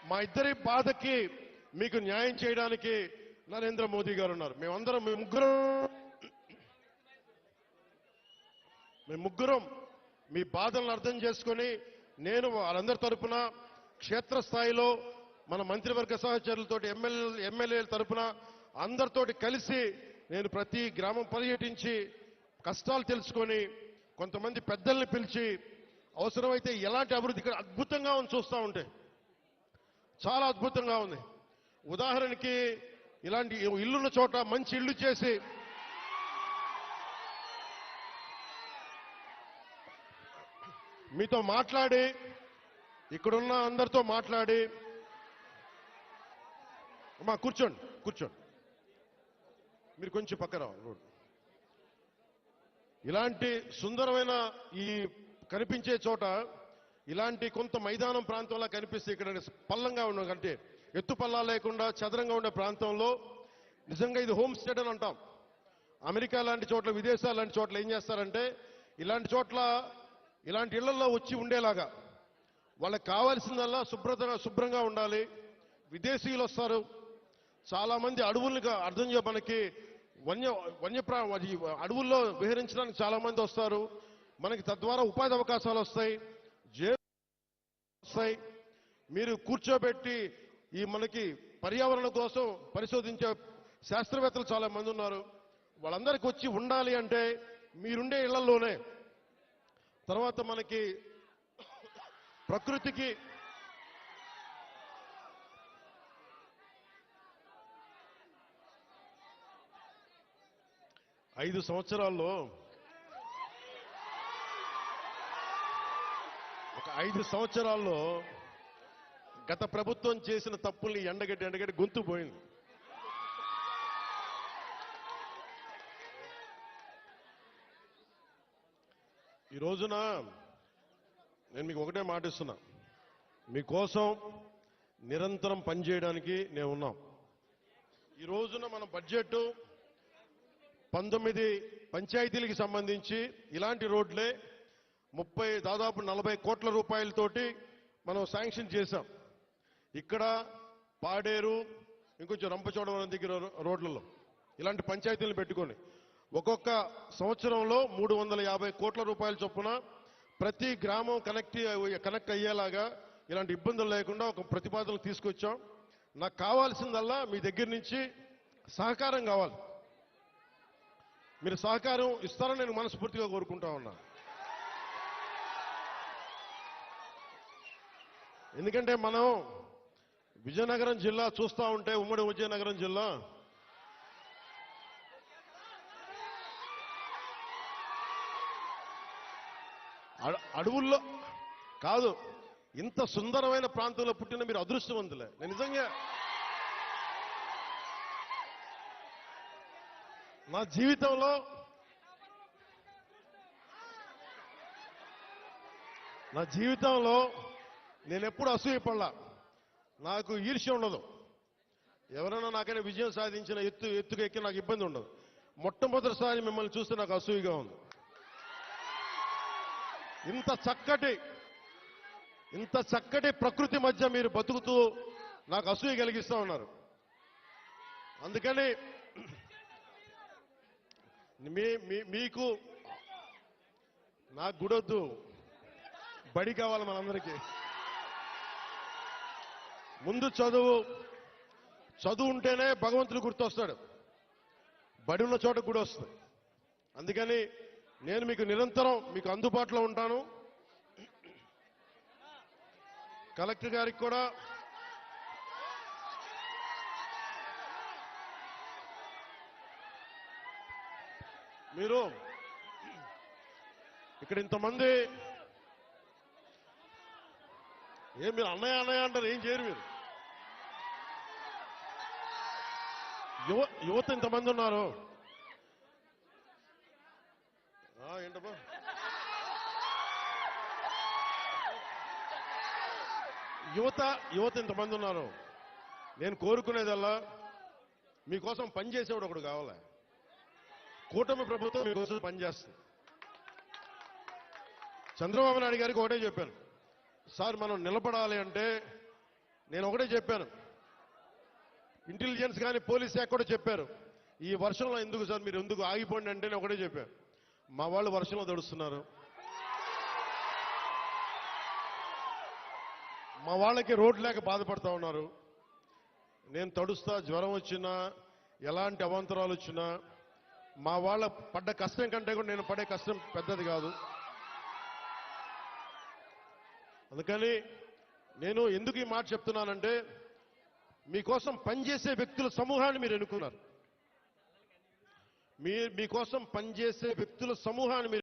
మా ఇద్దరి బాధకి మీకు న్యాయం చేయడానికి నరేంద్ర మోదీ గారు ఉన్నారు. మేమందరం మేము ముగ్గురం మీ బాధలను అర్థం చేసుకొని నేను వాళ్ళందరి తరపున క్షేత్రస్థాయిలో మన మంత్రివర్గ సహచరులతోటి ఎమ్మెల్యేల తరపున అందరితోటి కలిసి నేను ప్రతి గ్రామం పర్యటించి కష్టాలు తెలుసుకొని కొంతమంది పెద్దల్ని పిలిచి అవసరమైతే ఎలాంటి అభివృద్ధి ఇక్కడ అద్భుతంగా ఉంది. చూస్తూ ఉంటే చాలా అద్భుతంగా ఉంది. ఉదాహరణకి ఇలాంటి ఇల్లున్న చోట మంచి ఇల్లు చేసి మీతో మాట్లాడి ఇక్కడున్న అందరితో మాట్లాడి అమ్మా కూర్చోండి కూర్చోండి మీరు కొంచెం పక్క రావాలి రోడ్. ఇలాంటి సుందరమైన ఈ కనిపించే చోట ఇలాంటి కొంత మైదానం ప్రాంతంలో కనిపిస్తే ఇక్కడ పల్లంగా ఉన్న అంటే ఎత్తు పల్లా లేకుండా చదరంగా ఉండే ప్రాంతంలో నిజంగా ఇది హోమ్ స్టే అని అంటాం. అమెరికా లాంటి చోట్ల విదేశాలు లాంటి చోట్ల ఏం చేస్తారంటే ఇలాంటి చోట్ల ఇలాంటి ఇళ్లలో వచ్చి ఉండేలాగా వాళ్ళకి కావాల్సిందల్లా శుభ్రంగా ఉండాలి. విదేశీయులు వస్తారు చాలా మంది అడవులుగా అర్థం చేయ మనకి అడవుల్లో విహరించడానికి చాలా మంది వస్తారు. మనకి తద్వారా ఉపాధి అవకాశాలు వస్తాయి. మీరు కూర్చోబెట్టి ఈ మనకి పర్యావరణం కోసం పరిశోధించే శాస్త్రవేత్తలు చాలా మంది ఉన్నారు. వాళ్ళందరికీ వచ్చి ఉండాలి అంటే మీరుండే ఇళ్లలోనే తర్వాత మనకి ప్రకృతికి 5 సంవత్సరాల్లో ఒక 5 సంవత్సరాల్లో గత ప్రభుత్వం చేసిన తప్పుల్ని ఎండగడ్డి గొంతు పోయింది. ఈ రోజున నేను మీకు ఒకటే మాటిస్తున్నా, మీకోసం నిరంతరం పనిచేయడానికి నేను ఉన్నాం. ఈ రోజున మన బడ్జెట్ 19 పంచాయతీలకు సంబంధించి ఇలాంటి రోడ్లే దాదాపు 40 కోట్ల రూపాయలతోటి మనం శాంక్షన్ చేశాం. ఇక్కడ పాడేరు ఇంకొంచెం రంపచోడవరం దగ్గర రోడ్లలో ఇలాంటి పంచాయతీలను పెట్టుకొని ఒక్కొక్క సంవత్సరంలో 350 కోట్ల రూపాయల చొప్పున ప్రతి గ్రామం కనెక్ట్ అయ్యేలాగా ఇలాంటి ఇబ్బందులు లేకుండా ఒక ప్రతిపాదనలు తీసుకొచ్చాం. నాకు కావాల్సిందల్లా మీ దగ్గర నుంచి సహకారం కావాలి. మీరు సహకారం ఇస్తారని నేను మనస్ఫూర్తిగా కోరుకుంటా ఉన్నా. ఎందుకంటే మనం విజయనగరం జిల్లా చూస్తూ ఉంటే ఉమ్మడి విజయనగరం జిల్లా అడవుల్లో కాదు, ఇంత సుందరమైన ప్రాంతంలో పుట్టిన మీరు అదృష్టవంతులే. నేను నిజంగా నా జీవితంలో నేను ఎప్పుడు అసూయపడలా. నాకు ఈర్ష్య ఉండదు. ఎవరైనా నాకైనా విజయం సాధించిన ఎత్తుకు ఎక్కి నాకు ఇబ్బంది ఉండదు. మొట్టమొదటిసారి మిమ్మల్ని చూస్తే నాకు అసూయగా ఉంది. ఇంత చక్కటి ప్రకృతి మధ్య మీరు బతుకుతూ నాకు అసూయ కలిగిస్తూ ఉన్నారు. అందుకని మీకు నాకు గుడొద్దు, బడి కావాలి మనందరికీ. ముందు చదువు ఉంటేనే భగవంతుడు గుర్తొస్తాడు, బడి ఉన్న చోట గుడి వస్తుంది. అందుకని నేను మీకు నిరంతరం మీకు అందుబాటులో ఉంటాను. కలెక్టర్ గారికి కూడా మీరు ఇక్కడ ఇంతమంది మీరు అన్నయ్య అంటారు, ఏం చేయరు మీరు. యువత ఇంతమంది ఉన్నారు. ఏంటమ్మా యువత ఇంతమంది ఉన్నారు. నేను కోరుకునేదల్లా మీకోసం పనిచేసేవాడు ఒకడు కావాలి. కూటమి ప్రభుత్వం మీకోసం పనిచేస్తుంది. చంద్రబాబు నాయుడు గారికి ఒకటే చెప్పాను, సార్ మనం నిలబడాలి అంటే నేను ఒకటే చెప్పాను, ఇంటెలిజెన్స్ కానీ పోలీస్ శాఖ కూడా చెప్పారు, ఈ వర్షంలో ఎందుకు సార్ మీరు ఎందుకు ఆగిపోండి అంటే నేను ఒకటే చెప్పాను, మా వాళ్ళు వర్షంలో తడుస్తున్నారు, మా వాళ్ళకి రోడ్డు లేక బాధపడతా ఉన్నారు, నేను తడుస్తా, జ్వరం వచ్చినా ఎలాంటి అవాంతరాలు వచ్చినా మా వాళ్ళ పడ్డ కష్టం కంటే కూడా నేను పడే కష్టం పెద్దది కాదు. అందుకని నేను ఎందుకు ఈ మాట చెప్తున్నానంటే, మీకోసం పనిచేసే వ్యక్తుల సమూహాన్ని మీరు ఎన్నుకున్నారు, మీకోసం పనిచేసే వ్యక్తుల సమూహాన్ని మీరు